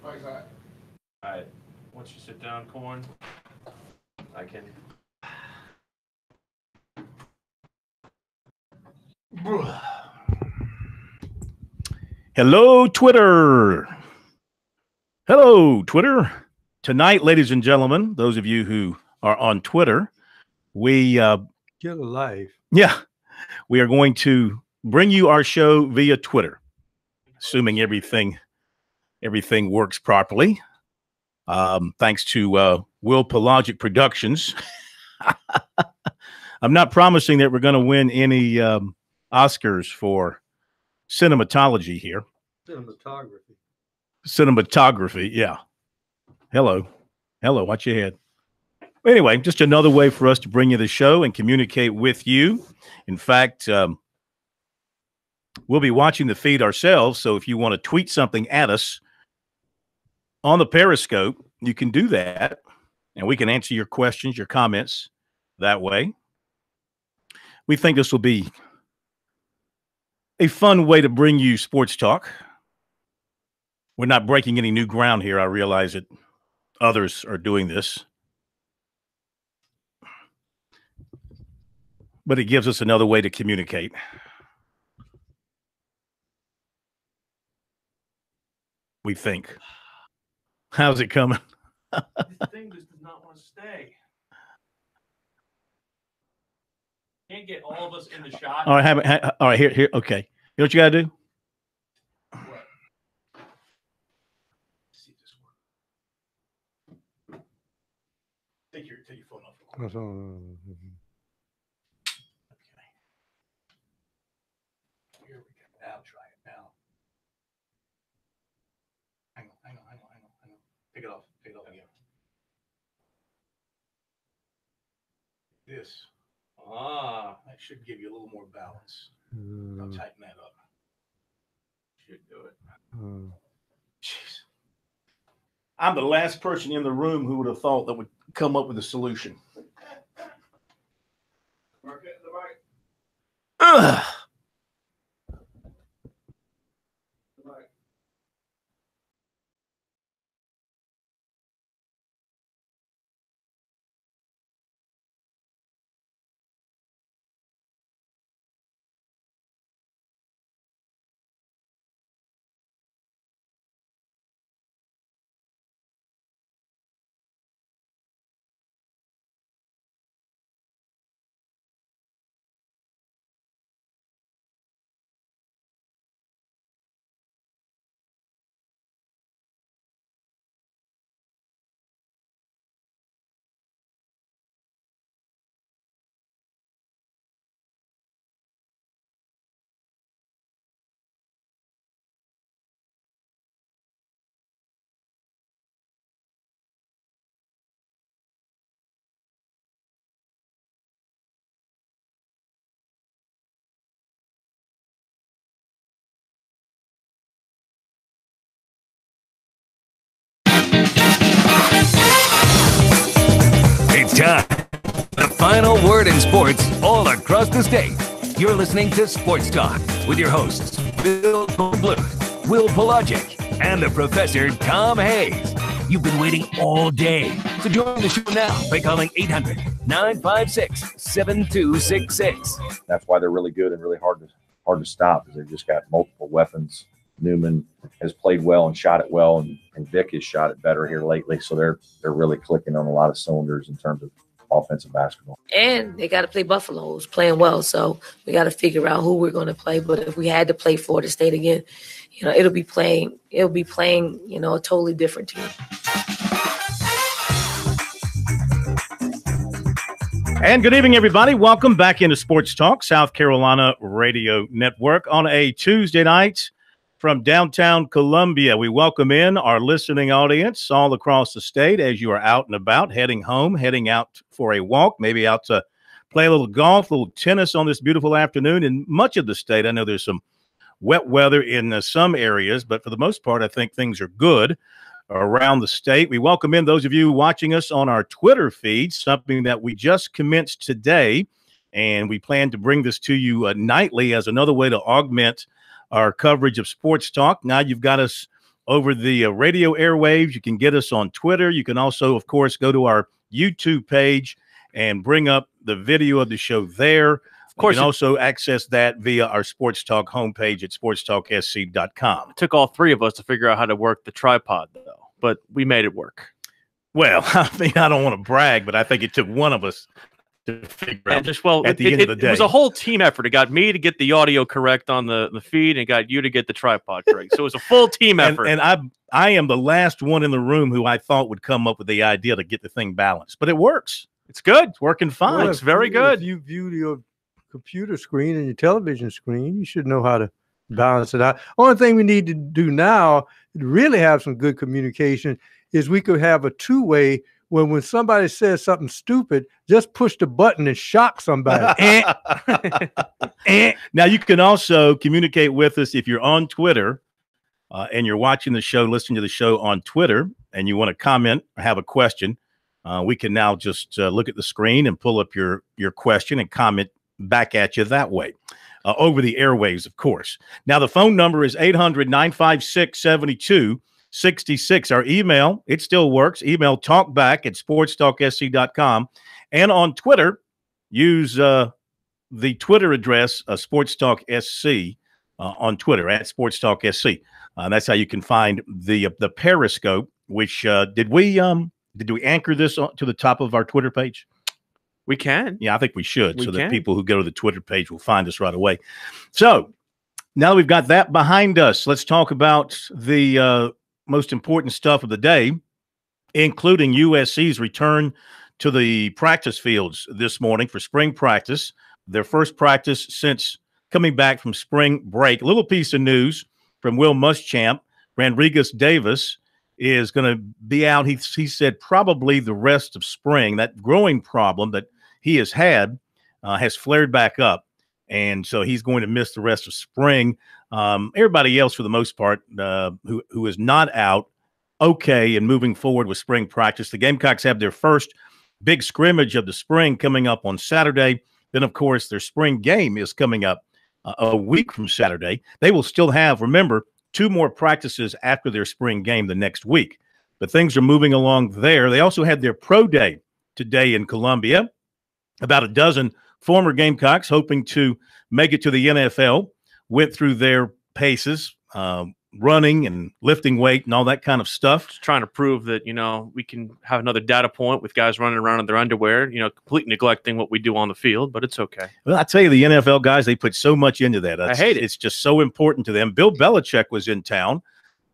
All right. Once you sit down, Corn, I can. Hello, Twitter. Hello, Twitter. Tonight, ladies and gentlemen, those of you who are on Twitter, we get a life. Yeah, we are going to bring you our show via Twitter, assuming everything works properly. Thanks to Will Pelagic Productions. I'm not promising that we're going to win any Oscars for cinematology here. Cinematography, yeah. Hello, watch your head. Anyway, just another way for us to bring you the show and communicate with you. In fact, we'll be watching the feed ourselves, so if you want to tweet something at us on the Periscope, you can do that, and we can answer your questions, your comments that way. We think this will be a fun way to bring you sports talk. We're not breaking any new ground here. I realize that others are doing this. But it gives us another way to communicate. We think. How's it coming? This thing just does not want to stay. Can't get all of us in the shot. All right, here. Okay. You know what you got to do? What? See if this works. Take your phone off. Okay. Here we go. Now try it now. Hang on. Take it off again. This. That should give you a little more balance. I'll tighten that up. Should do it. Jeez. I'm the last person in the room who would have thought that would come up with a solution. Ugh. Time. The final word in sports all across the state. You're listening to Sports Talk with your hosts, Bill Bluth, Will Pelagic, and the Professor Tom Hayes. You've been waiting all day, so join the show now by calling 800-956-7266. That's why they're really good and really hard to stop, because they've just got multiple weapons. Newman has played well and shot it well, and Vic has shot it better here lately. So they're really clicking on a lot of cylinders in terms of offensive basketball. And they got to play Buffalo, who's playing well. So we got to figure out who we're going to play. But if we had to play Florida State again, it'll be playing, a totally different team. And good evening, everybody. Welcome back into Sports Talk, South Carolina Radio Network on a Tuesday night. From downtown Columbia, we welcome in our listening audience all across the state as you are out and about, heading home, heading out for a walk, maybe out to play a little golf, a little tennis on this beautiful afternoon. In much of the state, I know there's some wet weather in some areas, but for the most part, I think things are good around the state. We welcome in those of you watching us on our Twitter feed, something that we just commenced today, and we plan to bring this to you nightly as another way to augment our coverage of sports talk. Now you've got us over the radio airwaves. You can get us on Twitter. You can also, of course, go to our YouTube page and bring up the video of the show there. Of course, you can also access that via our Sports Talk homepage at SportsTalkSC.com. It took all three of us to figure out how to work the tripod, though, but we made it work. Well, I mean, I don't want to brag, but I think it took one of us to figure out at the end of the day. It was a whole team effort. It got me to get the audio correct on the feed, and it got you to get the tripod correct. So it was a full team effort. And I am the last one in the room who I thought would come up with the idea to get the thing balanced. But it works. It's good. It's working fine. Well, it's very good. If you view your computer screen and your television screen, you should know how to balance it out. Only thing we need to do now to really have some good communication is we could have a two-way when somebody says something stupid, just push the button and shock somebody. Now, you can also communicate with us if you're on Twitter and you're watching the show, listening to the show on Twitter, and you want to comment or have a question. We can now just look at the screen and pull up your question and comment back at you that way. Over the airwaves, of course. Now, the phone number is 800-956-7266. Our email, it still works. Email talkback@sportstalksc.com. And on Twitter, use the Twitter address SportsTalkSC on Twitter at SportsTalkSC. That's how you can find the Periscope. Which did we anchor this to the top of our Twitter page? We can. Yeah, I think we should, so that people who go to the Twitter page will find us right away. So now that we've got that behind us, let's talk about the most important stuff of the day, including USC's return to the practice fields this morning for spring practice, their first practice since coming back from spring break. A little piece of news from Will Muschamp. Rodriguez Davis is going to be out, he said, probably the rest of spring. That growing problem that he has had has flared back up, and so he's going to miss the rest of spring. Everybody else, for the most part, who is not out, okay, and moving forward with spring practice. The Gamecocks have their first big scrimmage of the spring coming up on Saturday. Then, of course, their spring game is coming up a week from Saturday. They will still have, remember, 2 more practices after their spring game the next week. But things are moving along there. They also had their pro day today in Columbia. About a dozen former Gamecocks hoping to make it to the NFL went through their paces, running and lifting weight and all that kind of stuff. Just trying to prove that, we can have another data point with guys running around in their underwear, completely neglecting what we do on the field, but it's okay. Well, I tell you, the NFL guys, they put so much into that. I hate it. It's just so important to them. Bill Belichick was in town,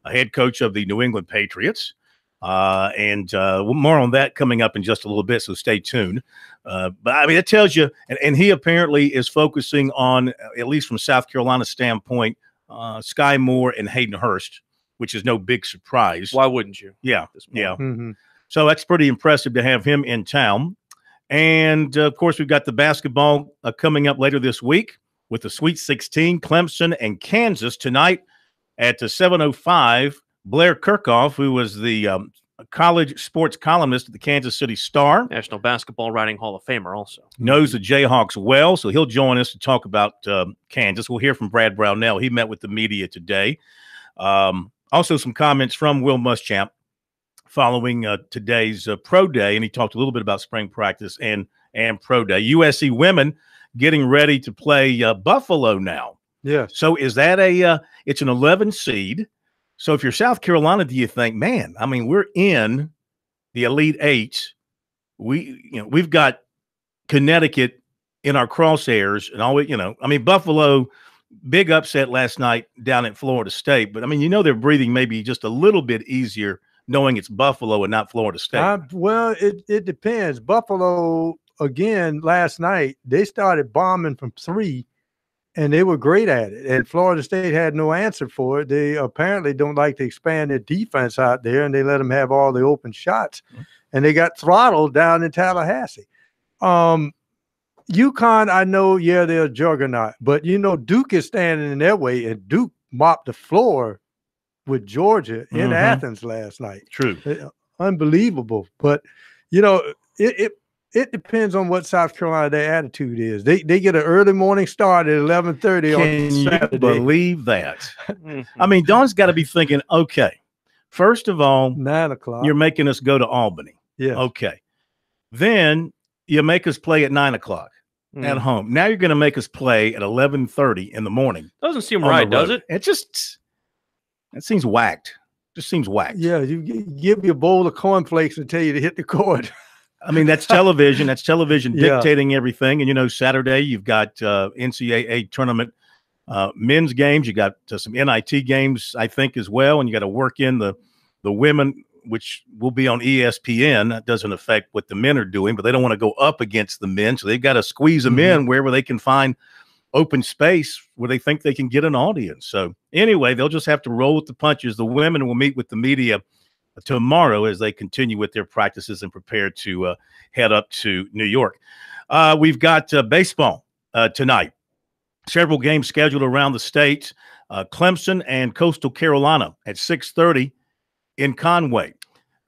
a head coach of the New England Patriots. And more on that coming up in just a little bit, so stay tuned. But I mean, it tells you, and he apparently is focusing on, at least from South Carolina's standpoint, Sky Moore and Hayden Hurst, which is no big surprise. Why wouldn't you? Yeah, yeah. So that's pretty impressive to have him in town. And, of course, we've got the basketball coming up later this week with the Sweet 16, Clemson and Kansas tonight at 7:05. Blair Kirkhoff, who was the college sports columnist at the Kansas City Star, National Basketball Writing Hall of Famer, also knows the Jayhawks well, so he'll join us to talk about Kansas. We'll hear from Brad Brownell. He met with the media today. Also, some comments from Will Muschamp following today's pro day, and he talked a little bit about spring practice and pro day. USC women getting ready to play Buffalo now. Yes. So is that it's an 11 seed. So if you're South Carolina, do you think, man, I mean, we're in the Elite Eight. We've got Connecticut in our crosshairs and all, I mean, Buffalo, big upset last night down at Florida State. But I mean, they're breathing maybe just a little bit easier knowing it's Buffalo and not Florida State. Well, it depends. Buffalo, again, last night, they started bombing from 3. And they were great at it. And Florida State had no answer for it. They apparently don't like to expand their defense out there, and they let them have all the open shots. And they got throttled down in Tallahassee. UConn, I know, they're a juggernaut. But, Duke is standing in their way, and Duke mopped the floor with Georgia in Athens last night. True. Unbelievable. But, it depends on what South Carolina, their attitude is. They get an early morning start at 11:30 on Saturday. Can you believe that? I mean, Don's got to be thinking, okay, First of all, 9 o'clock. you're making us go to Albany. Yeah. Okay. Then you make us play at 9 o'clock at home. Now you're going to make us play at 11:30 in the morning. Doesn't seem on the right, does road. it? It seems whacked. Just seems whacked. Yeah, you give you a bowl of cornflakes and tell you to hit the cord. I mean, that's television. That's television Yeah. dictating everything. And, you know, Saturday you've got NCAA tournament men's games. You got some NIT games, I think, as well. And you got to work in the women, which will be on ESPN. That doesn't affect what the men are doing, but they don't want to go up against the men. So they've got to squeeze them in wherever they can find open space where they think they can get an audience. So anyway, they'll just have to roll with the punches. The women will meet with the media tomorrow as they continue with their practices and prepare to head up to New York. We've got baseball tonight. Several games scheduled around the state. Clemson and Coastal Carolina at 6:30 in Conway.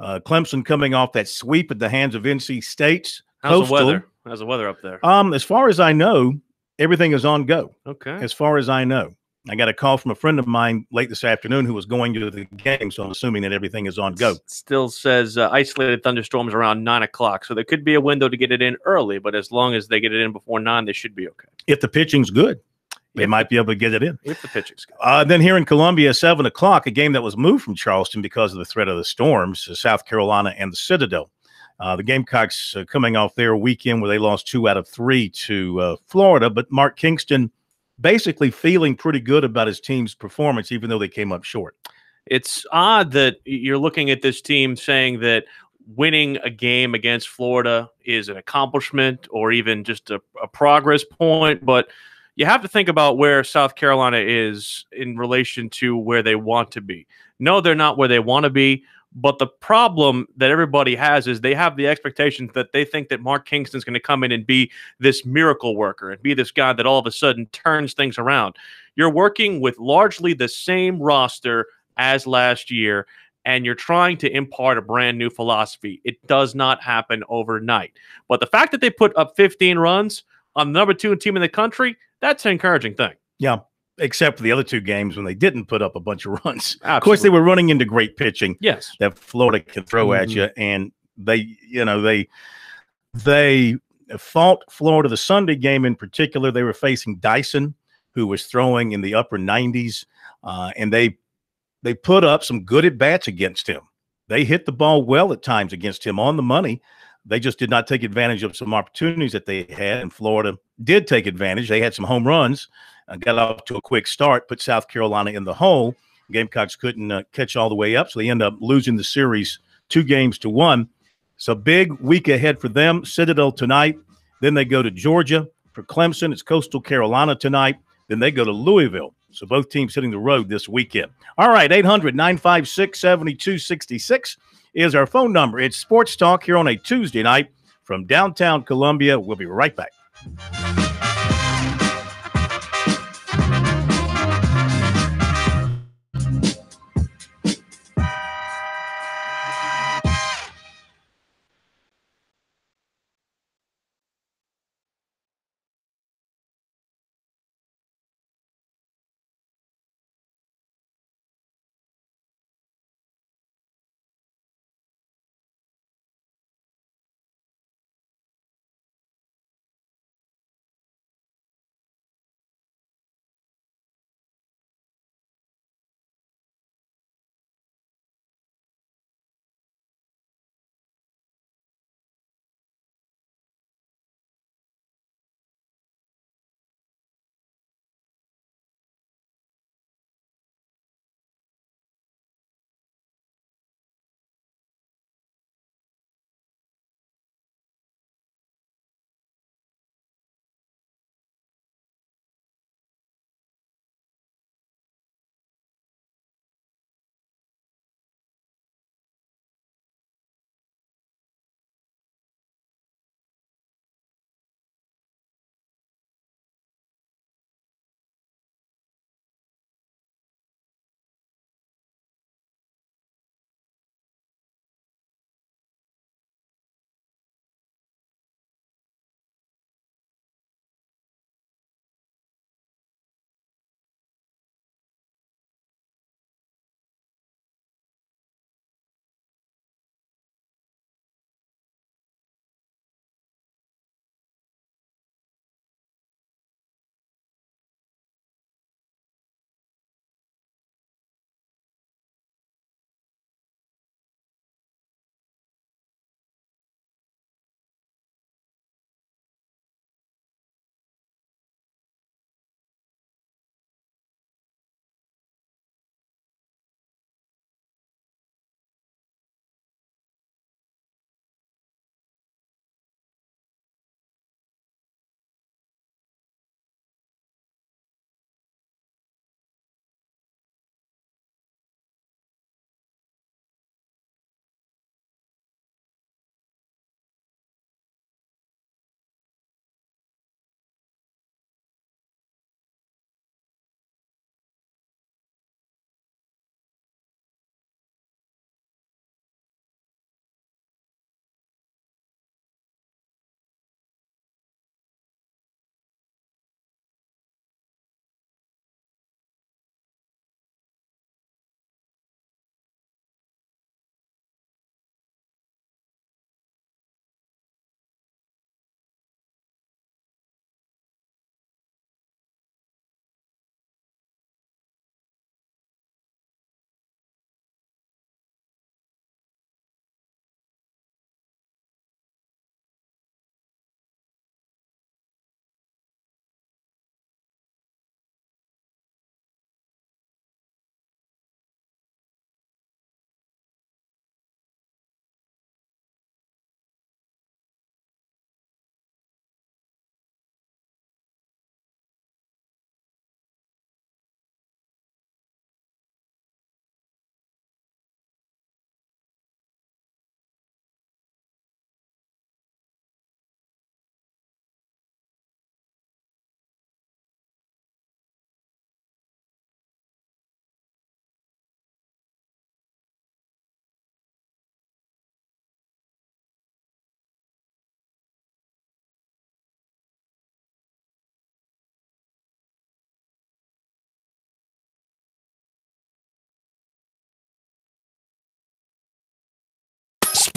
Clemson coming off that sweep at the hands of NC State. How's the weather? How's the weather up there? As far as I know, everything is on go. Okay. As far as I know. I got a call from a friend of mine late this afternoon who was going to the game, so I'm assuming that everything is on go. Still says isolated thunderstorms around 9 o'clock, so there could be a window to get it in early, but as long as they get it in before 9, they should be okay. If the pitching's good, they might be able to get it in. If the pitching's good. Then here in Columbia, 7 o'clock, a game that was moved from Charleston because of the threat of the storms, South Carolina and the Citadel. The Gamecocks coming off their weekend where they lost 2 out of 3 to Florida, but Mark Kingston basically feeling pretty good about his team's performance, even though they came up short. It's odd that you're looking at this team saying that winning a game against Florida is an accomplishment or even just a progress point, but you have to think about where South Carolina is in relation to where they want to be. No, they're not where they want to be, but the problem that everybody has is they have the expectations that they think that Mark Kingston's going to come in and be this miracle worker and be this guy that all of a sudden turns things around. You're working with largely the same roster as last year, and you're trying to impart a brand new philosophy. It does not happen overnight. But the fact that they put up 15 runs on the number 2 team in the country, that's an encouraging thing. Yeah, except for the other 2 games when they didn't put up a bunch of runs. Absolutely. Of course, they were running into great pitching. Yes. That Florida can throw at you, and they fought Florida. The Sunday game in particular, they were facing Dyson, who was throwing in the upper 90s, and they put up some good at-bats against him. They hit the ball well at times against him on the money. They just did not take advantage of some opportunities that they had, and Florida did take advantage. They had some home runs, got off to a quick start, put South Carolina in the hole. Gamecocks couldn't catch all the way up, so they end up losing the series 2-1. So big week ahead for them. Citadel tonight. Then they go to Georgia. For Clemson, it's Coastal Carolina tonight. Then they go to Louisville. So both teams hitting the road this weekend. All right, 800-956-7266 is our phone number. It's Sports Talk here on a Tuesday night from downtown Columbia. We'll be right back.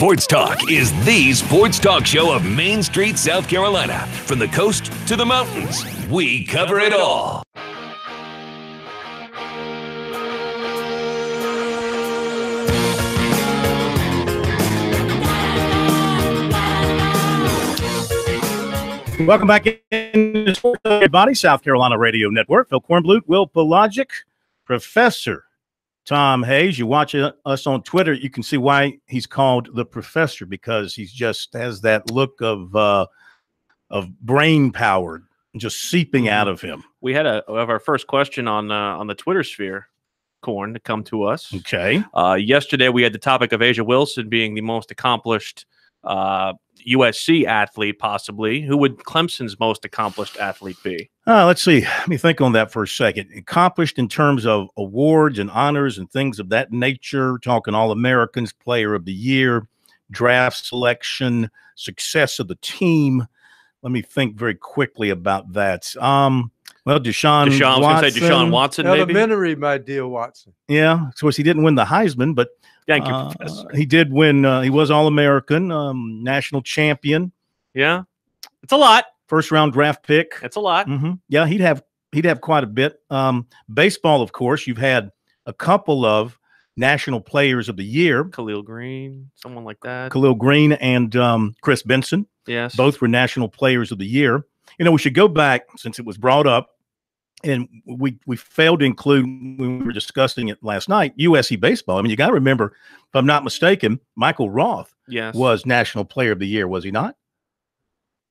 Sports Talk is the sports talk show of Main Street, South Carolina. From the coast to the mountains, we cover it all. Welcome back in, everybody. South Carolina Radio Network. Phil Kornblut, Will Pelagic, Professor Tom Hayes. You watch us on Twitter, you can see why he's called the Professor, because he just has that look of brain power just seeping out of him. We had our first question on the Twitter sphere, Corn, to come to us. Okay. Yesterday we had the topic of Asia Wilson being the most accomplished USC athlete, possibly. Who would Clemson's most accomplished athlete be? Let's see. Let me think on that for a second. Accomplished in terms of awards and honors and things of that nature, talking All-Americans, Player of the Year, draft selection, success of the team. Let me think very quickly about that. Well, Deshaun Watson. I was going to say Deshaun Watson, maybe? Elementary, my dear Watson. Yeah. Of course, he didn't win the Heisman, but thank you, Professor. He did win. He was All-American, national champion. Yeah. It's a lot. First-round draft pick. It's a lot. Mm-hmm. Yeah, he'd have quite a bit. Baseball, of course, you've had a couple of national players of the year. Khalil Green, someone like that. Khalil Green and Chris Benson. Yes. Both were national players of the year. You know, we should go back, since it was brought up, and we failed to include, when we were discussing it last night, USC baseball. I mean, you got to remember, if I'm not mistaken, Michael Roth was National Player of the Year, was he not?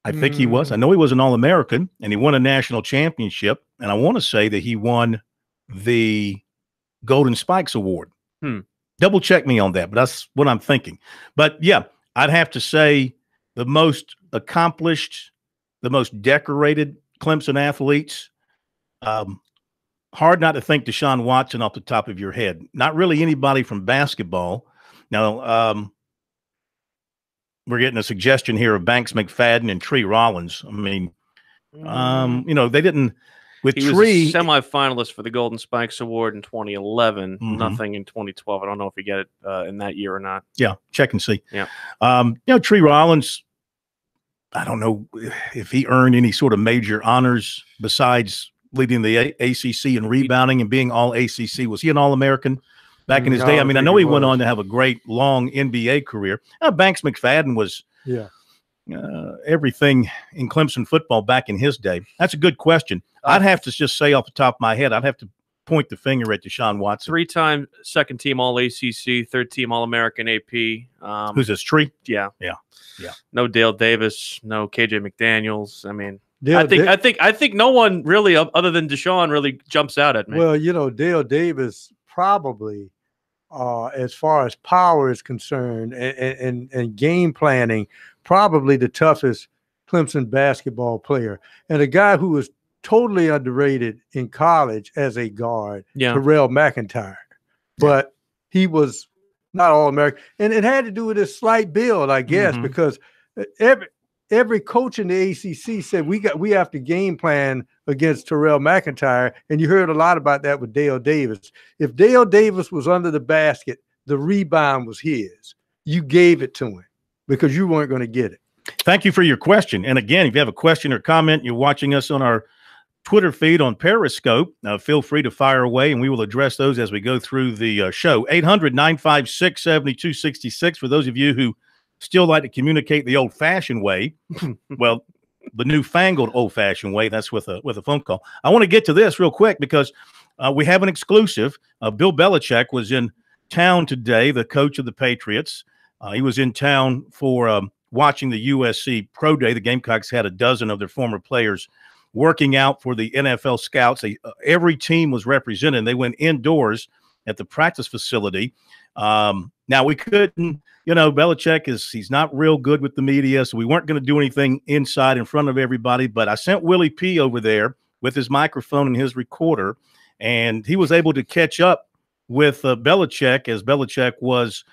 I think he was. I know he was an All-American, and he won a national championship, and I want to say that he won the Golden Spikes Award. Double check me on that, but that's what I'm thinking. But, yeah, I'd have to say the most accomplished, the most decorated Clemson athletes. Hard not to think Deshaun Watson off the top of your head. Not really anybody from basketball. Now, we're getting a suggestion here of Banks McFadden and Tree Rollins. I mean, you know, they didn't with he Tree. Was a semifinalist for the Golden Spikes Award in 2011. Nothing in 2012. I don't know if he get it in that year or not. Yeah, check and see. Yeah. You know, Tree Rollins, I don't know if he earned any sort of major honors besides leading the ACC in rebounding and being all ACC. Was he an All-American back in his day? I mean, I know he went on to have a great, long NBA career. Banks McFadden was everything in Clemson football back in his day. That's a good question. I'd have to just say off the top of my head, I'd have to point the finger at Deshaun Watson. 3-time second-team All-ACC, third-team All-American AP. Who's this, Tree? Yeah. Yeah. No Dale Davis, no KJ McDaniels. I mean, I think no one really, other than Deshaun, really jumps out at me. Well, you know, Dale Davis probably, as far as power is concerned and game planning, probably the toughest Clemson basketball player. And a guy who was totally underrated in college as a guard, Terrell McIntyre. But he was not All-American. And it had to do with his slight build, I guess, because every coach in the ACC said we have to game plan against Terrell McIntyre, and you heard a lot about that with Dale Davis. If Dale Davis was under the basket, the rebound was his. You gave it to him because you weren't going to get it. Thank you for your question. And again, if you have a question or comment, you're watching us on our Twitter feed on Periscope, feel free to fire away, and we will address those as we go through the show. 800-956-7266 for those of you who still like to communicate the old-fashioned way. Well, the newfangled old-fashioned way, that's with a phone call. I want to get to this real quick because we have an exclusive. Bill Belichick was in town today, the coach of the Patriots. He was in town for watching the USC Pro Day. The Gamecocks had a dozen of their former players working out for the NFL scouts. Every team was represented. They went indoors at the practice facility. Now, we couldn't, you know, Belichick he's not real good with the media, so we weren't going to do anything inside in front of everybody. But I sent Willie P over there with his microphone and his recorder, and he was able to catch up with Belichick as Belichick was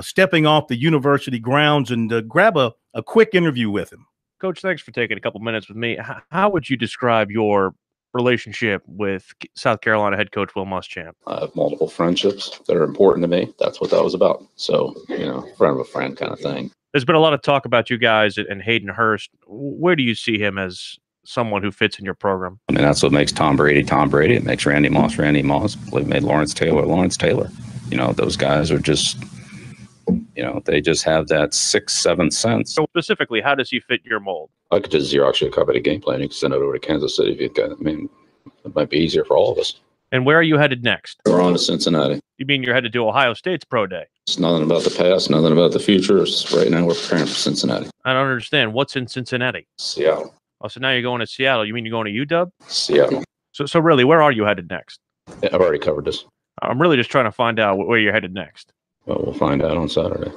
stepping off the university grounds and grab a quick interview with him. Coach, thanks for taking a couple minutes with me. How would you describe your relationship with South Carolina head coach Will Muschamp? I have multiple friendships that are important to me. That's what that was about. So, friend of a friend kind of thing. There's been a lot of talk about you guys and Hayden Hurst. Where do you see him as someone who fits in your program? I mean, that's what makes Tom Brady Tom Brady. It makes Randy Moss Randy Moss. It made Lawrence Taylor Lawrence Taylor. Those guys are just, they just have that 6th, 7th sense. So specifically, how does he fit your mold? I could just Xerox you a copy of the game plan. You can send it over to Kansas City if you can. I mean, it might be easier for all of us. And where are you headed next? We're on to Cincinnati. You mean you're headed to Ohio State's pro day? It's nothing about the past, nothing about the future. It's right now we're preparing for Cincinnati. I don't understand. What's in Cincinnati? Seattle. Oh, so now you're going to Seattle. You mean you're going to UW? Seattle. So really, where are you headed next? Yeah, I've already covered this. I'm really just trying to find out where you're headed next. Well, we'll find out on Saturday.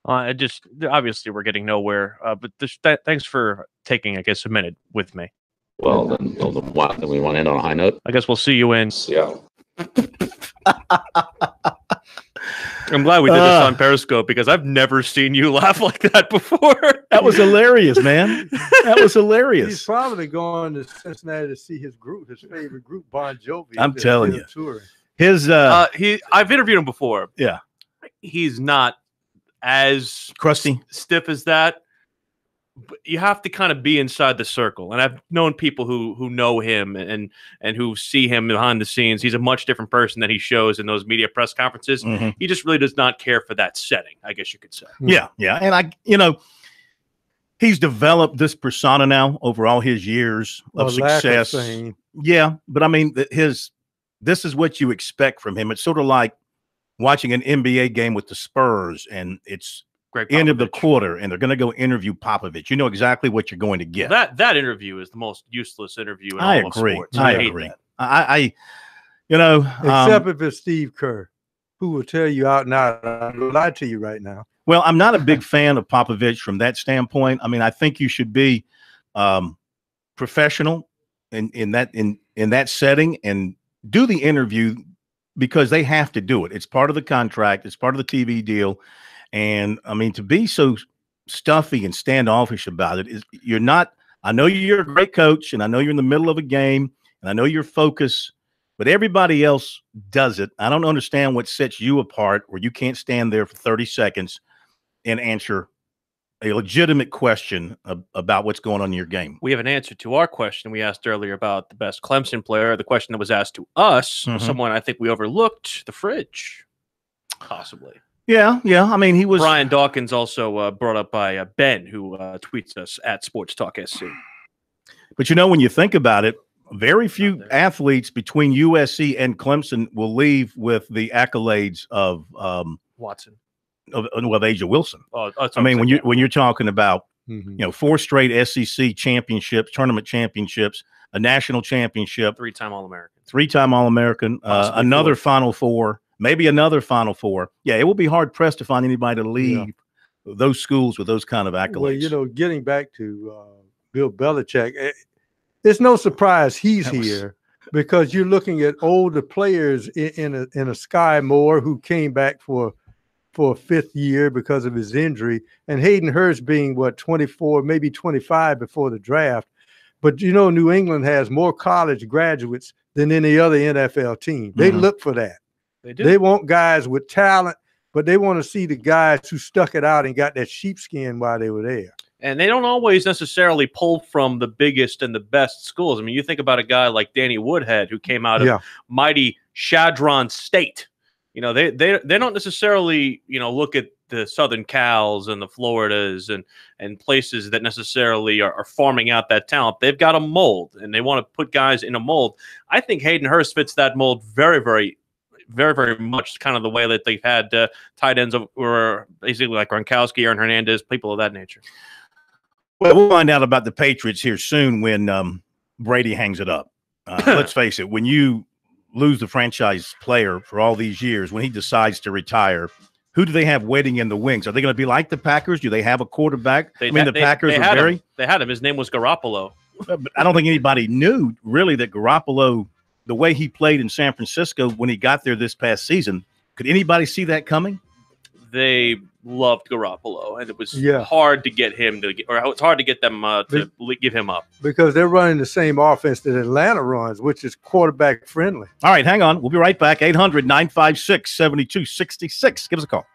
Obviously we're getting nowhere. But thanks for taking, I guess, a minute with me. Well, then we want to end on a high note. I guess we'll see you in Seattle. I'm glad we did this on Periscope because I've never seen you laugh like that before. That was hilarious, man. That was hilarious. He's probably going to Cincinnati to see his favorite group, Bon Jovi. I'm telling you. Touring. I've interviewed him before. Yeah. He's not as crusty, stiff as that. But you have to kind of be inside the circle. And I've known people who know him and who see him behind the scenes. He's a much different person than he shows in those media press conferences. Mm-hmm. He just really does not care for that setting, I guess you could say. Yeah, yeah. And he's developed this persona now over all his years of success. Yeah, but I mean, this is what you expect from him. It's sort of like watching an NBA game with the Spurs, and it's end of the quarter, and they're going to go interview Popovich. You know exactly what you're going to get. That interview is the most useless interview in all of sports. I agree. Except if it's Steve Kerr, who will tell you out and out, I'm going to lie to you right now. Well, I'm not a big fan of Popovich from that standpoint. I mean, I think you should be professional in that setting and do the interview because they have to do it. It's part of the contract. It's part of the TV deal. And I mean, to be so stuffy and standoffish about it is you're not. I know you're a great coach, and I know you're in the middle of a game, and I know you're focused, but everybody else does it. I don't understand what sets you apart where you can't stand there for 30 seconds and answer a legitimate question about what's going on in your game. We have an answer to our question we asked earlier about the best Clemson player. The question that was asked to us, someone I think we overlooked, the fridge, possibly. Yeah. I mean, he was. Brian Dawkins also brought up by Ben, who tweets us at SportsTalkSC. But when you think about it, very few athletes between USC and Clemson will leave with the accolades of Watson, of Asia Wilson. I mean, when you're talking about 4 straight SEC championships, tournament championships, a national championship, 3-time All-American, another Final Four. Maybe another Final Four. Yeah, it will be hard pressed to find anybody to leave those schools with those kind of accolades. Well, getting back to Bill Belichick, it's no surprise he's here because you're looking at older players in a Sky Moore who came back for a 5th year because of his injury, and Hayden Hurst being 24, maybe 25 before the draft. But New England has more college graduates than any other NFL team. They look for that. They want guys with talent, but they want to see the guys who stuck it out and got that sheepskin while they were there. And they don't always necessarily pull from the biggest and the best schools. I mean, you think about a guy like Danny Woodhead, who came out of mighty Chadron State. They don't necessarily look at the Southern Cals and the Floridas and places that necessarily are farming out that talent. They've got a mold, and they want to put guys in a mold. I think Hayden Hurst fits that mold very, very, very, very much, kind of the way that they've had tight ends or basically like Gronkowski, Aaron Hernandez, people of that nature. Well, we'll find out about the Patriots here soon when Brady hangs it up. Let's face it, when you lose the franchise player for all these years, when he decides to retire, who do they have waiting in the wings? Are they going to be like the Packers? Do they have a quarterback? They had him. His name was Garoppolo. But I don't think anybody knew really that Garoppolo, the way he played in San Francisco when he got there this past season, could anybody see that coming? they loved Garoppolo, and it was Yeah. hard to get him to – or it's hard to get them to give him up. Because they're running the same offense that Atlanta runs, which is quarterback friendly. All right, hang on. We'll be right back. 800-956-7266. Give us a call.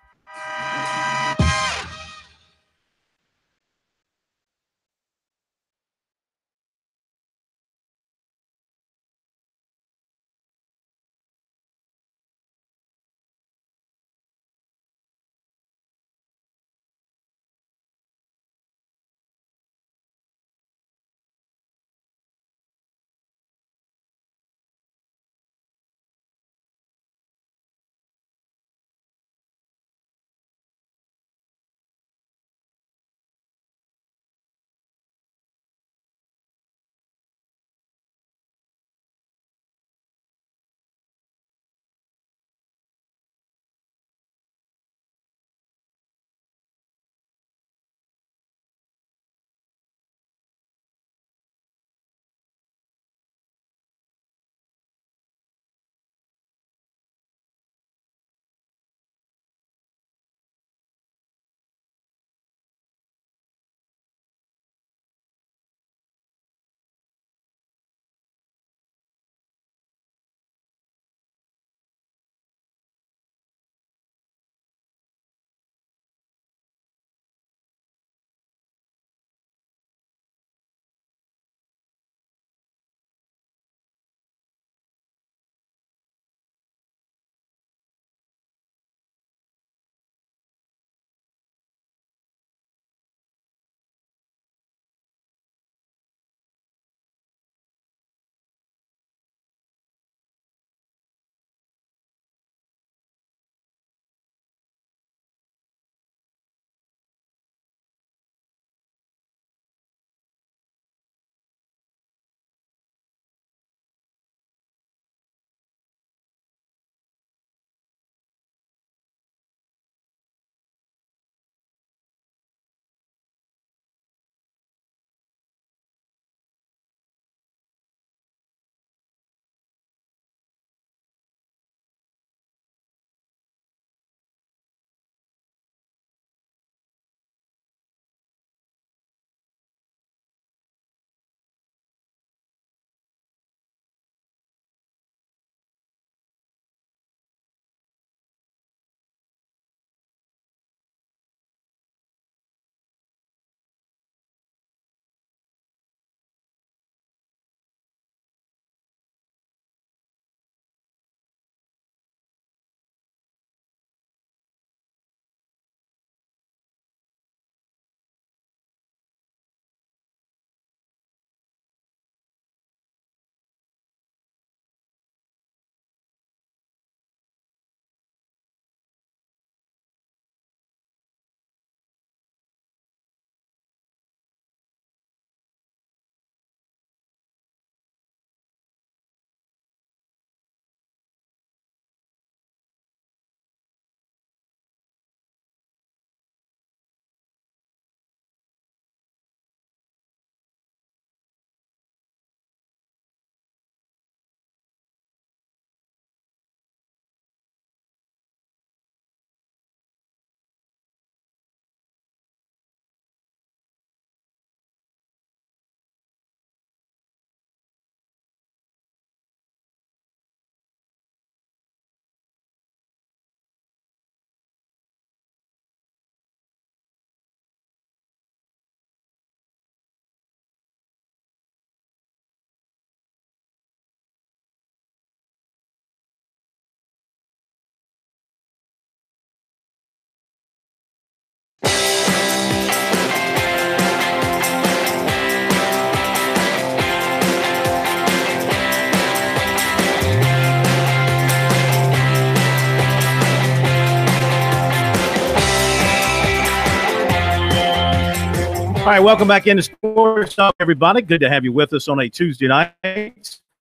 All right, welcome back into Sports Talk, everybody. Good to have you with us on a Tuesday night.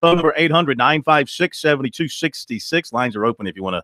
Phone number 800-956-7266. Lines are open if you want to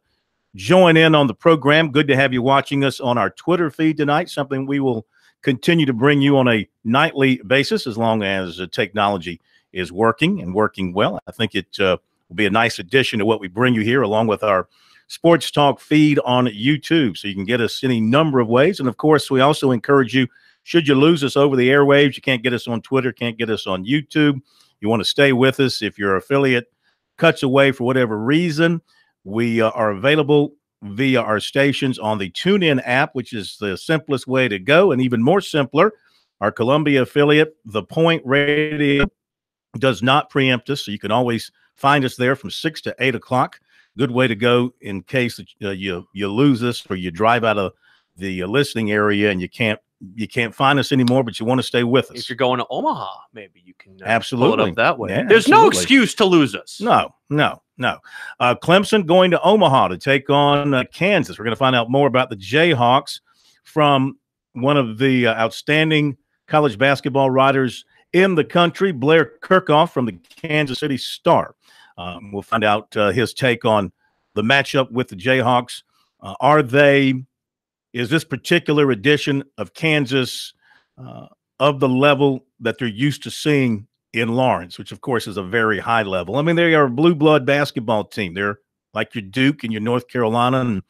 join in on the program. Good to have you watching us on our Twitter feed tonight, something we will continue to bring you on a nightly basis as long as technology is working and working well. I think it will be a nice addition to what we bring you here, along with our Sports Talk feed on YouTube. So you can get us any number of ways. And, of course, we also encourage you, should you lose us over the airwaves, you can't get us on Twitter, can't get us on YouTube, you want to stay with us. If your affiliate cuts away for whatever reason, we are available via our stations on the TuneIn app, which is the simplest way to go. And even more simpler, our Columbia affiliate, The Point Radio, does not preempt us, so you can always find us there from 6 to 8 o'clock. Good way to go in case you lose us or you drive out of the listening area and you can't find us anymore, but you want to stay with us. If you're going to Omaha, maybe you can absolutely pull it up that way. Yeah, There's no excuse to lose us. No. Clemson going to Omaha to take on Kansas. We're going to find out more about the Jayhawks from one of the outstanding college basketball writers in the country, Blair Kirchhoff from the Kansas City Star. We'll find out his take on the matchup with the Jayhawks. Is this particular edition of Kansas of the level that they're used to seeing in Lawrence, which, of course, is a very high level? I mean, they are a blue blood basketball team. They're like your Duke and your North Carolina, and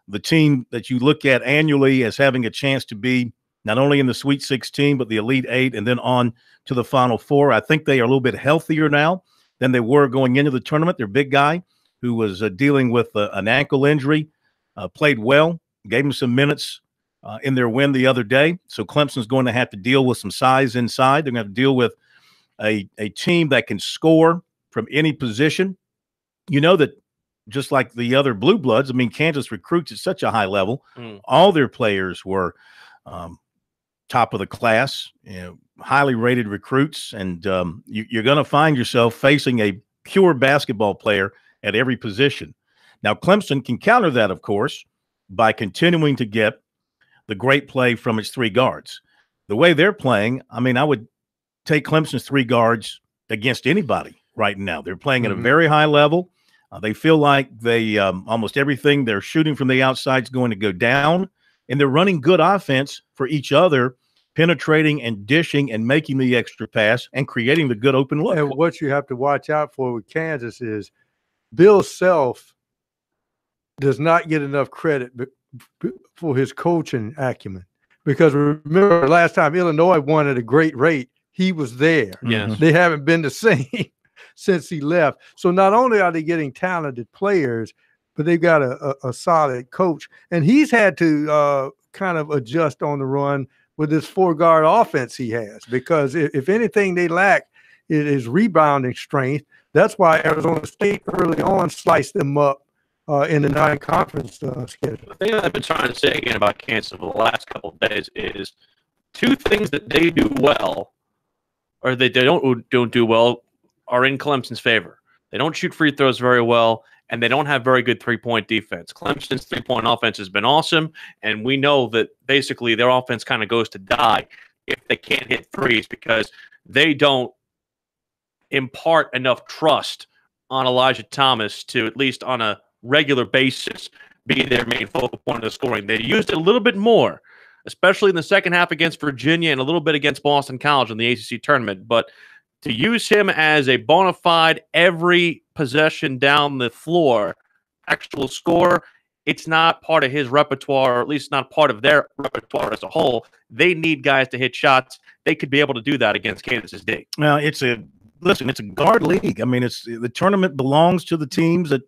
the team that you look at annually as having a chance to be not only in the Sweet 16, but the Elite Eight and then on to the Final Four. I think they are a little bit healthier now than they were going into the tournament. Their big guy, who was dealing with an ankle injury, played well, gave him some minutes in their win the other day. So Clemson's going to have to deal with some size inside. They're going to have to deal with a team that can score from any position. You know that just like the other blue bloods, I mean, Kansas recruits at such a high level. All their players were top of the class, highly rated recruits, and you're going to find yourself facing a pure basketball player at every position. Now, Clemson can counter that, of course, by continuing to get the great play from its three guards. The way they're playing, I mean, I would take Clemson's three guards against anybody right now. They're playing at a very high level. They feel like they almost everything they're shooting from the outside is going to go down, and they're running good offense for each other, penetrating and dishing and making the extra pass and creating the good open look. And what you have to watch out for with Kansas is Bill Self does not get enough credit for his coaching acumen, because remember last time Illinois won at a great rate, he was there. Yes. They haven't been the same since he left. So not only are they getting talented players, but they've got a solid coach, and he's had to kind of adjust on the run with this four-guard offense he has, because if anything they lack, it is rebounding strength. That's why Arizona State early on sliced them up in the non-conference schedule. The thing that I've been trying to say again about Kansas over the last couple of days is two things that they do well, or they don't do well, are in Clemson's favor. They don't shoot free throws very well, and they don't have very good three-point defense. Clemson's three-point offense has been awesome, and we know that basically their offense kind of goes to die if they can't hit threes, because they don't impart enough trust on Elijah Thomas to, at least on a regular basis, be their main focal point of the scoring. They used it a little bit more, especially in the second half against Virginia and a little bit against Boston College in the ACC tournament. But to use him as a bona fide every possession down the floor actual scorer, it's not part of his repertoire, or at least not part of their repertoire as a whole. They need guys to hit shots. They could be able to do that against Kansas State. Well, it's a guard league. I mean, the tournament belongs to the teams that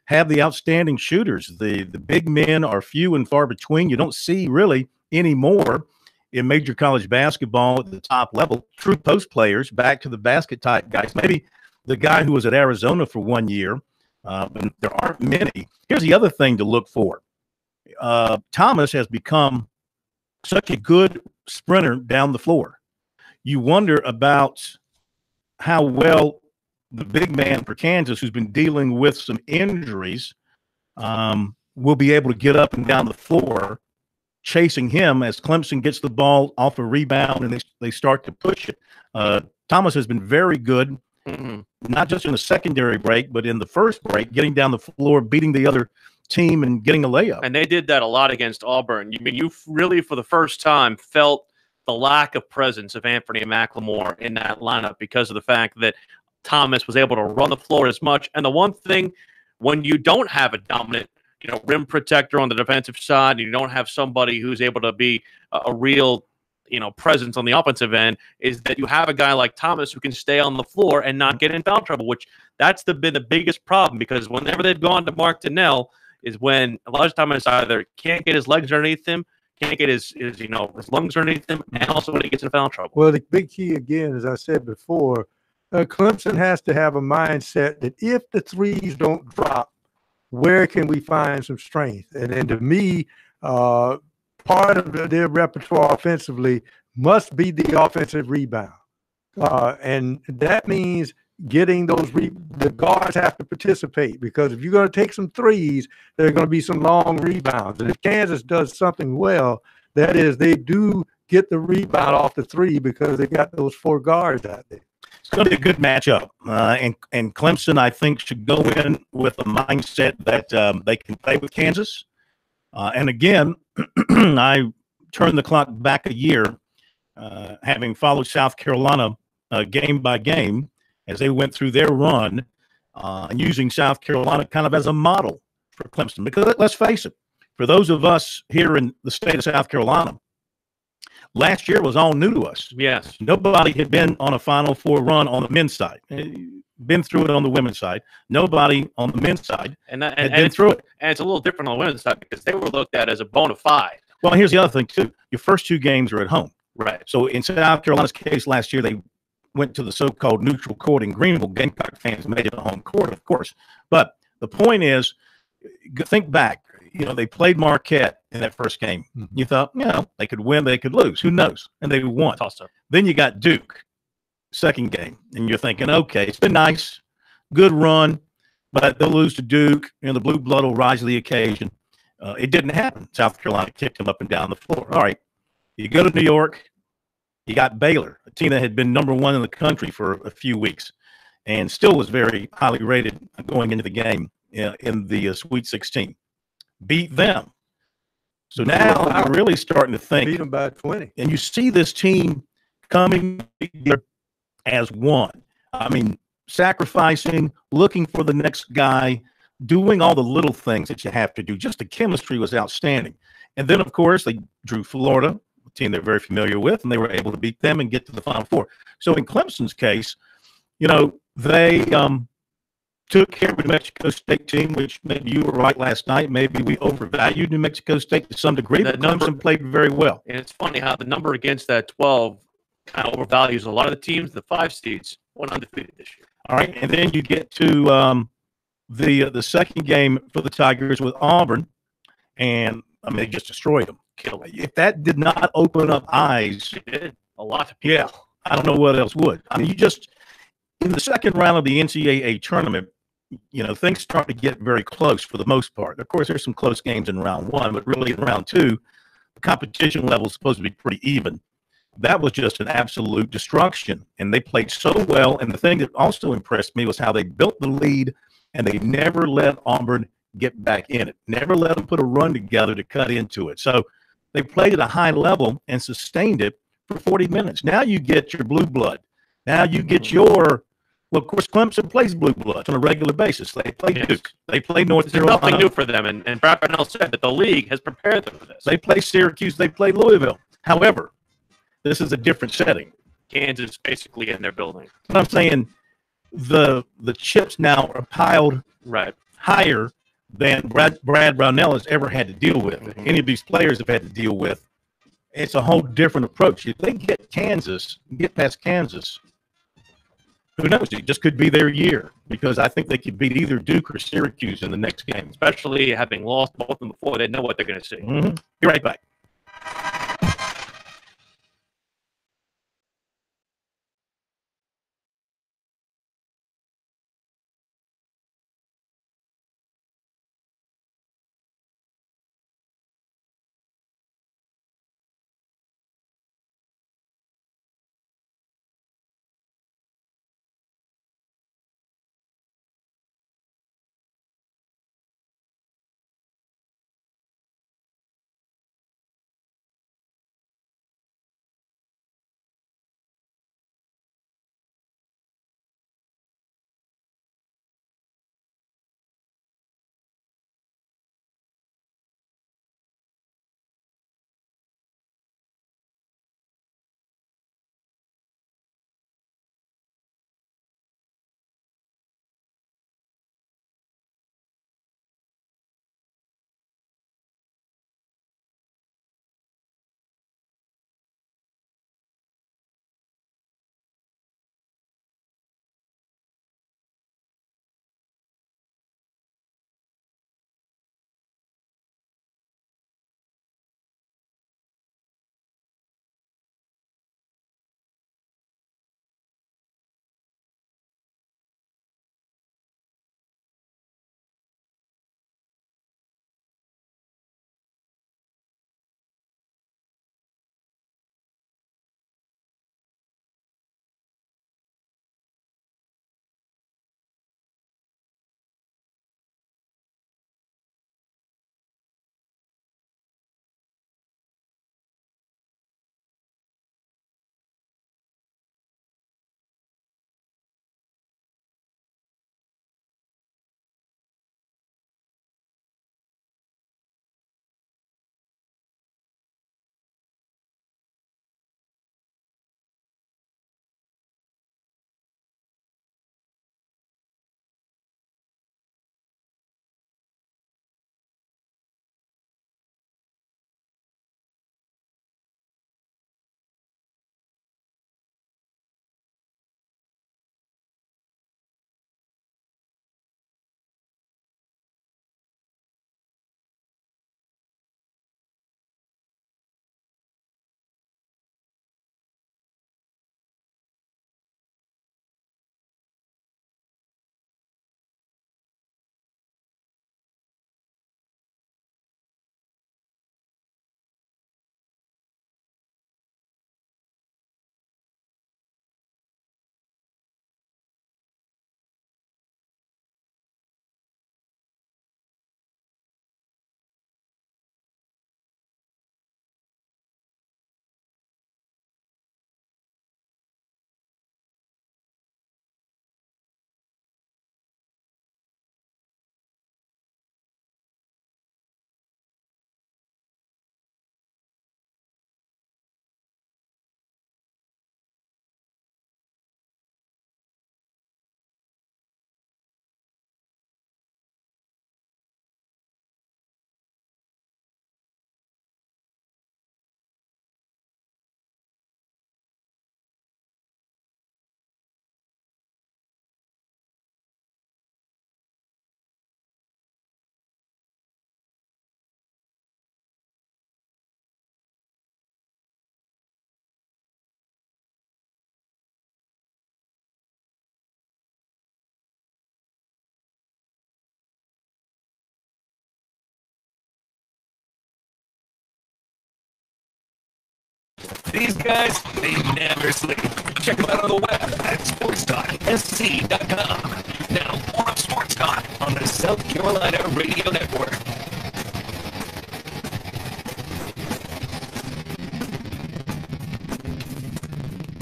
have the outstanding shooters. The big men are few and far between. You don't see really anymore in major college basketball at the top level true post players, back to the basket type guys. Maybe the guy who was at Arizona for 1 year, and there aren't many. Here's the other thing to look for. Thomas has become such a good sprinter down the floor. You wonder about how well the big man for Kansas, who's been dealing with some injuries, will be able to get up and down the floor chasing him as Clemson gets the ball off a rebound and they start to push it. Thomas has been very good, not just in the secondary break, but in the first break, getting down the floor, beating the other team and getting a layup. And they did that a lot against Auburn. You really, for the first time, felt the lack of presence of Anthony McLemore in that lineup because of the fact that Thomas was able to run the floor as much. And the one thing, when you don't have a dominant rim protector on the defensive side, and you don't have somebody who's able to be a real presence on the offensive end, is that you have a guy like Thomas who can stay on the floor and not get in foul trouble, which that's been the biggest problem, because whenever they've gone to Mark Donnell is when a lot of times either can't get his legs underneath him, can't get his lungs underneath him, and also when he gets in foul trouble. Well, the big key again, as I said before, Clemson has to have a mindset that if the threes don't drop, where can we find some strength? And to me, part of their repertoire offensively must be the offensive rebound. And that means getting those the guards have to participate, because if you're going to take some threes, there are going to be some long rebounds. And if Kansas does something well, that is, they do get the rebound off the three because they got those 4 guards out there. It's going to be a good matchup. And Clemson, I think, should go in with a mindset that they can play with Kansas. And again, I turn the clock back a year, having followed South Carolina game by game as they went through their run, and using South Carolina kind of as a model for Clemson. Because let's face it, for those of us here in the state of South Carolina, last year was all new to us. Yes. Nobody had been on a Final Four run on the men's side. Been through it on the women's side. Nobody on the men's side had been through it. And it's a little different on the women's side because they were looked at as a bona fide. Well, here's the other thing, too. Your first 2 games are at home. Right. So in South Carolina's case last year, they went to the so-called neutral court in Greenville. Gamecock fans made it a home court, of course. But the point is, think back. They played Marquette in that first game. Mm-hmm. You thought, they could win, they could lose. Who knows? And they won. Toss-up. Then you got Duke, second game. And you're thinking, okay, it's been nice, good run, but they'll lose to Duke. The blue blood will rise to the occasion. It didn't happen. South Carolina kicked them up and down the floor. All right. You go to New York, you got Baylor, a team that had been number 1 in the country for a few weeks and still was very highly rated going into the game in the Sweet 16. Beat them. So now I'm really starting to think. Beat them by 20. And you see this team coming together as one. I mean, sacrificing, looking for the next guy, doing all the little things that you have to do. Just the chemistry was outstanding. And then, of course, they drew Florida, a team they're very familiar with, and they were able to beat them and get to the Final Four. So in Clemson's case, they took care of the New Mexico State team, which maybe you were right last night. Maybe we overvalued New Mexico State to some degree, but Clemson played very well. And it's funny how the number against that 12 kind of overvalues a lot of the teams. The 5 seeds went undefeated this year. All right, and then you get to the second game for the Tigers with Auburn, and they just destroyed them. Killed them. If that did not open up eyes, it did. A lot of people. Yeah, I don't know what else would. I mean, in the second round of the NCAA tournament, things start to get very close for the most part. Of course, there's some close games in round 1, but really in round 2, the competition level is supposed to be pretty even. That was just an absolute destruction, and they played so well. And the thing that also impressed me was how they built the lead, and they never let Auburn get back in it. Never let them put a run together to cut into it. So they played at a high level and sustained it for 40 minutes. Now you get your blue blood. Now you get well, of course, Clemson plays blue blood on a regular basis. They play Duke. They play North Carolina. Nothing new for them. And Brad Brownell said that the league has prepared them for this. They play Syracuse. They play Louisville. However, this is a different setting. Kansas basically in their building. But I'm saying the chips now are piled higher than Brad Brownell has ever had to deal with. Mm-hmm. Any of these players have had to deal with. It's a whole different approach. If they get past Kansas, who knows? It just could be their year, because I think they could beat either Duke or Syracuse in the next game. Especially having lost both of them before, they know what they're going to see. Mm-hmm. Be right back. These guys, they never sleep. Check them out on the web at SportsTalkSC.com. Now, more of Sports Talk on the South Carolina Radio Network.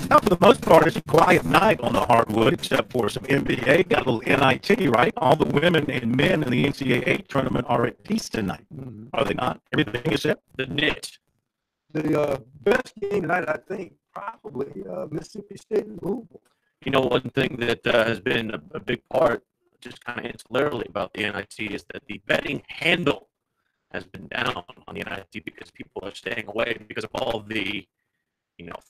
Now, for the most part, it's a quiet night on the hardwood, except for some NBA. Got a little NIT, right? All the women and men in the NCAA tournament are at peace tonight. Are they not? Everything is set? The knit. The best game tonight, I think, probably Mississippi State and Louisville. You know, one thing that has been a big part, just kind of ancillarily about the NIT, is that the betting handle has been down on the NIT because people are staying away because of all the,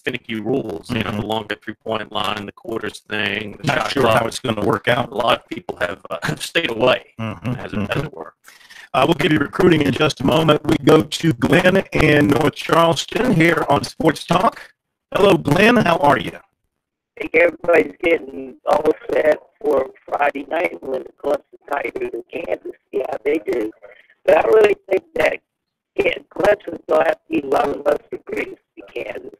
finicky rules. The longer 3-point line, the quarters thing. The Not sure how it's going to work out. A lot of people have stayed away, as it were. We'll give you recruiting in just a moment. We go to Glenn in North Charleston here on Sports Talk. Hello, Glenn. How are you? I think everybody's getting all set for Friday night when the Clemson Tigers in Kansas. Yeah, they do. But I really think that Clemson's going to have to eat a lot of mustard greens to Kansas.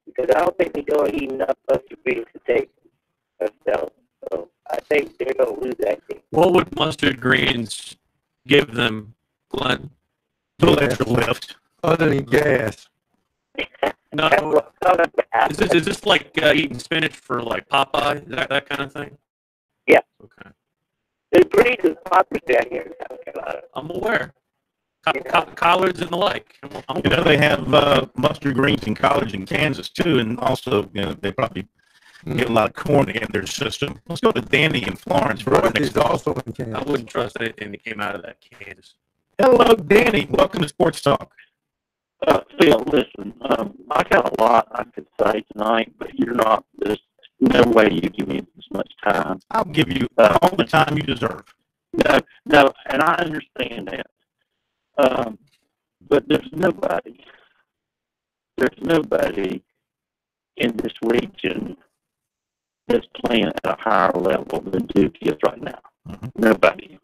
Because I don't think they're going to eat enough mustard greens to take themselves. So I think they're going to lose that game. What would mustard greens give them, Glenn? A little extra lift. Other than gas. No. Is this like eating spinach for like Popeye, that kind of thing? Yeah. Okay. The greens is popular down here in South Carolina. I'm aware. Collards and the like. They have mustard greens in college in Kansas too, and also they probably get a lot of corn in their system. Let's go to Danny in Florence for our next call. Also in Kansas. I wouldn't trust anything that came out of that Kansas. Hello, Danny. Welcome to Sports Talk. Phil, listen, I got a lot I could say tonight, but there's no way you give me this much time. I'll give you all the time you deserve. No, and I understand that. But there's nobody in this region that's playing at a higher level than Duke is right now. Nobody.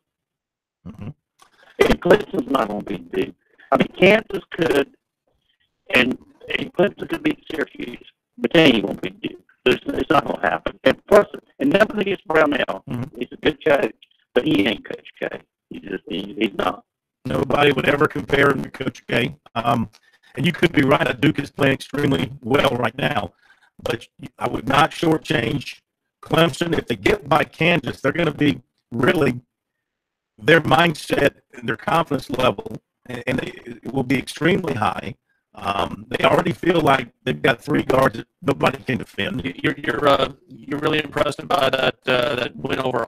And Clemson's not going to beat Duke. I mean, Kansas could, and Clemson could beat Syracuse, but they ain't going to beat Duke. It's not going to happen. And plus, and nothing against Brownell. He's a good coach, but he ain't Coach K. He's not. Nobody would ever compare him to Coach K. And you could be right. Duke is playing extremely well right now. But I would not shortchange Clemson. If they get by Kansas, they're going to be really their mindset and their confidence level, and it will be extremely high. They already feel like they've got 3 guards that nobody can defend. You're really impressed by that win over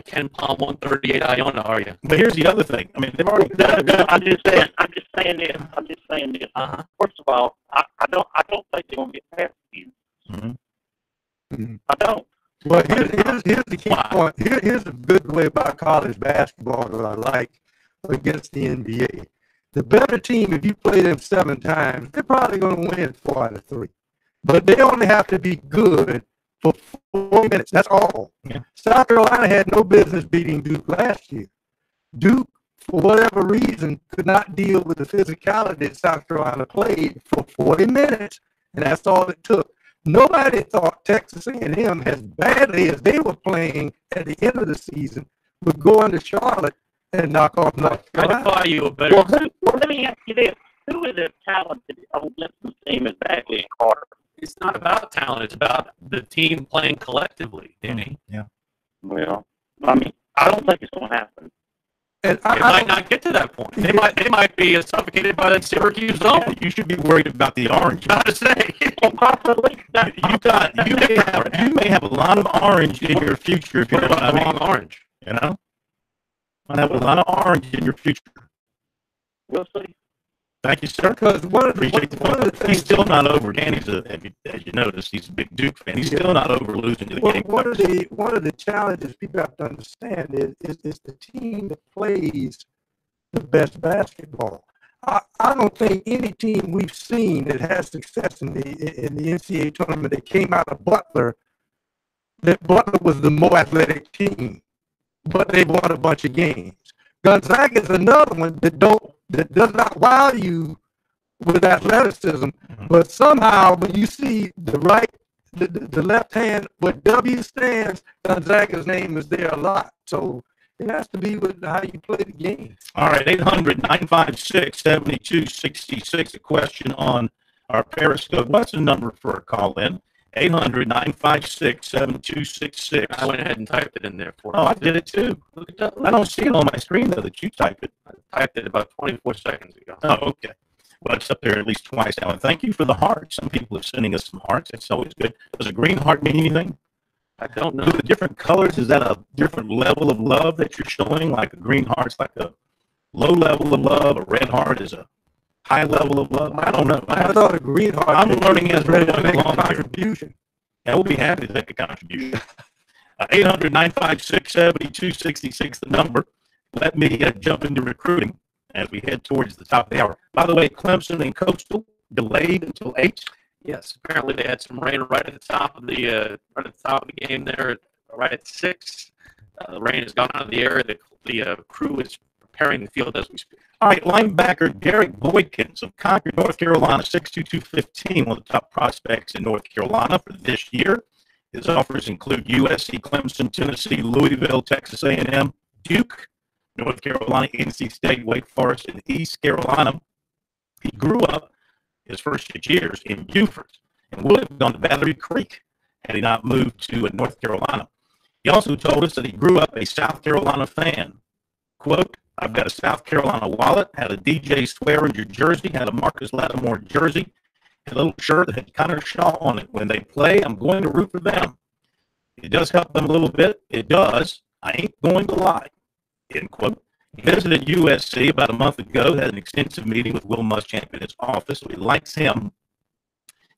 Ken Palm 138 Iona, are you? But here's the other thing. I mean, they've already. I'm just saying this. First of all, I don't think they're going to get past you. I don't. Well, here's the key point. Here's a good way about college basketball that I like against the NBA. The better team, if you play them 7 times, they're probably going to win 4 out of 3. But they only have to be good for 40 minutes. That's all. Yeah. South Carolina had no business beating Duke last year. Duke, for whatever reason, could not deal with the physicality that South Carolina played for 40 minutes, and that's all it took. Nobody thought Texas A&M, as badly as they were playing at the end of the season, would go into Charlotte and knock off North Carolina. I defy you a better. Well, let me ask you this. Who is the talented Olympic team is Bagley and Carter? It's not about talent. It's about the team playing collectively, Danny. Yeah. Well, I mean, I don't think it's going to happen. And It might not get to that point. They might be suffocated by that Syracuse zone. Yeah, you should be worried about the orange. Not to say. Well, possibly. You may have a lot of orange in your future if you know what I mean. Orange. You know, might have a lot of orange in your future. We'll see. Thank you, sir. Because Appreciate the phone. He's still not over. Danny's as you noticed, he's a big Duke fan. He's still not over losing to the game. One of the challenges people have to understand is the team that plays the best basketball. I don't think any team we've seen that has success in the NCAA tournament that came out of Butler, that Butler was the more athletic team, but they won a bunch of games. Gonzaga is another one that does not wow you with athleticism. But somehow, when you see the left hand, what W stands, Gonzaga's name is there a lot. So it has to be with how you play the game. All right, 800-956-7266. A question on our Periscope. What's the number for a call-in? 800-956-7266. I went ahead and typed it in there for you. Oh, I did it too. Look at that. I don't see it on my screen, though, that you typed it. I typed it about 24 seconds ago. Oh, okay. Well, it's up there at least twice now. And thank you for the hearts. Some people are sending us some hearts. That's always good. Does a green heart mean anything? I don't know. Do the different colors, is that a different level of love that you're showing? Like a green heart's like a low level of love. A red heart is a high level of love. I don't know. I thought a green heart. I'm learning as ready we're to going make a along here. contribution. Yeah, we'll be happy to make a contribution. 800-956-7266, the number. Let me jump into recruiting as we head towards the top of the hour. By the way, Clemson and Coastal delayed until 8. Yes, apparently they had some rain right at the top of the game there, right at 6. The rain has gone out of the area. The crew is preparing the field as we speak. All right, linebacker Derek Boykins of Concord, North Carolina, 6'2", 1of the top prospects in North Carolina for this year. His offers include USC, Clemson, Tennessee, Louisville, Texas A&M, Duke, North Carolina, NC State, Wake Forest, and East Carolina. He grew up his first 6 years in Beaufort and would have gone to Battery Creek had he not moved to North Carolina. He also told us that he grew up a South Carolina fan. Quote, I've got a South Carolina wallet, had a DJ Swearinger jersey, had a Marcus Lattimore jersey, had a little shirt that had Connor Shaw on it. When they play, I'm going to root for them. It does help them a little bit. It does. I ain't going to lie. End quote. He visited USC about a month ago, had an extensive meeting with Will Muschamp in his office. So he likes him.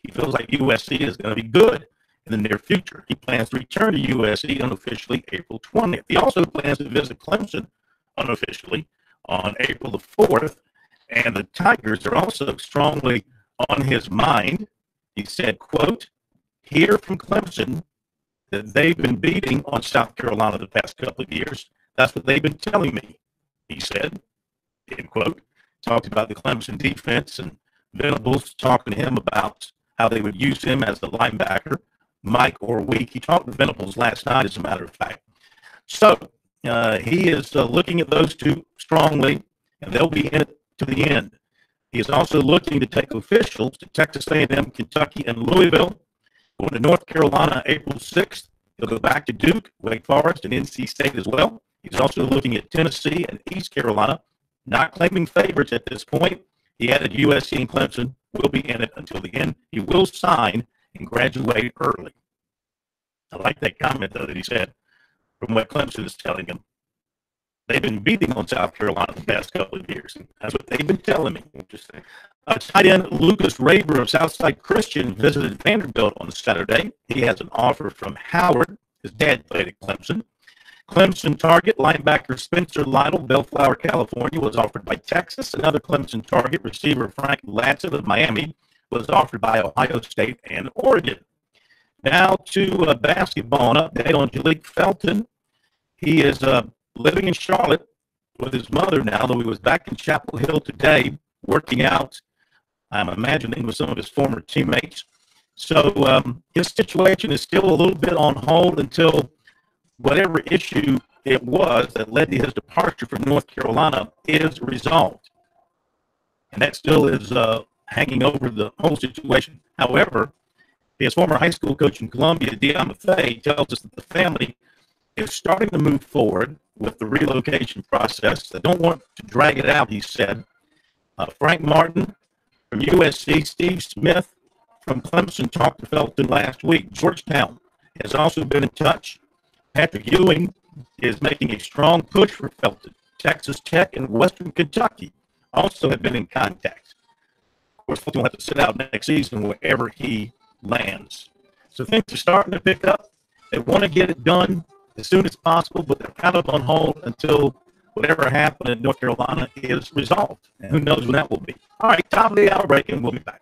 He feels like USC is going to be good in the near future. He plans to return to USC unofficially April 20th. He also plans to visit Clemson unofficially on April the 4th. And the Tigers are also strongly on his mind. He said, quote, hear from Clemson that they've been beating on South Carolina the past couple of years. That's what they've been telling me, he said, end quote. Talked about the Clemson defense and Venables talking to him about how they would use him as the linebacker, Mike or Week. He talked to Venables last night, as a matter of fact. So he is looking at those two strongly, and they'll be in it to the end. He is also looking to take officials to Texas A&M, Kentucky, and Louisville. Going to North Carolina April 6th. He'll go back to Duke, Wake Forest, and NC State as well. He's also looking at Tennessee and East Carolina, not claiming favorites at this point. He added USC and Clemson will be in it until the end. He will sign and graduate early. I like that comment, though, that he said, from what Clemson is telling him. They've been beating on South Carolina the past couple of years. That's what they've been telling me. Interesting. Tight end Lucas Raber of Southside Christian visited Vanderbilt on Saturday. He has an offer from Howard. His dad played at Clemson. Clemson target linebacker Spencer Lytle, Bellflower, California, was offered by Texas. Another Clemson target receiver Frank Latson of Miami was offered by Ohio State and Oregon. Now to basketball, an update on Jalik Felton. He is living in Charlotte with his mother now, though he was back in Chapel Hill today working out, I'm imagining, with some of his former teammates. So his situation is still a little bit on hold until whatever issue it was that led to his departure from North Carolina is resolved. And that still is hanging over the whole situation. However, his former high school coach in Columbia, Dion Maffei, tells us that the family is starting to move forward with the relocation process. They don't want to drag it out, he said. Frank Martin from USC, Steve Smith from Clemson talked to Felton last week. Georgetown has also been in touch. Patrick Ewing is making a strong push for Felton. Texas Tech and Western Kentucky also have been in contact. Of course, Felton will have to sit out next season wherever he lands. So things are starting to pick up. They want to get it done as soon as possible, but they're kind of on hold until whatever happened in North Carolina is resolved. And who knows when that will be. All right, top of the hour break, and we'll be back.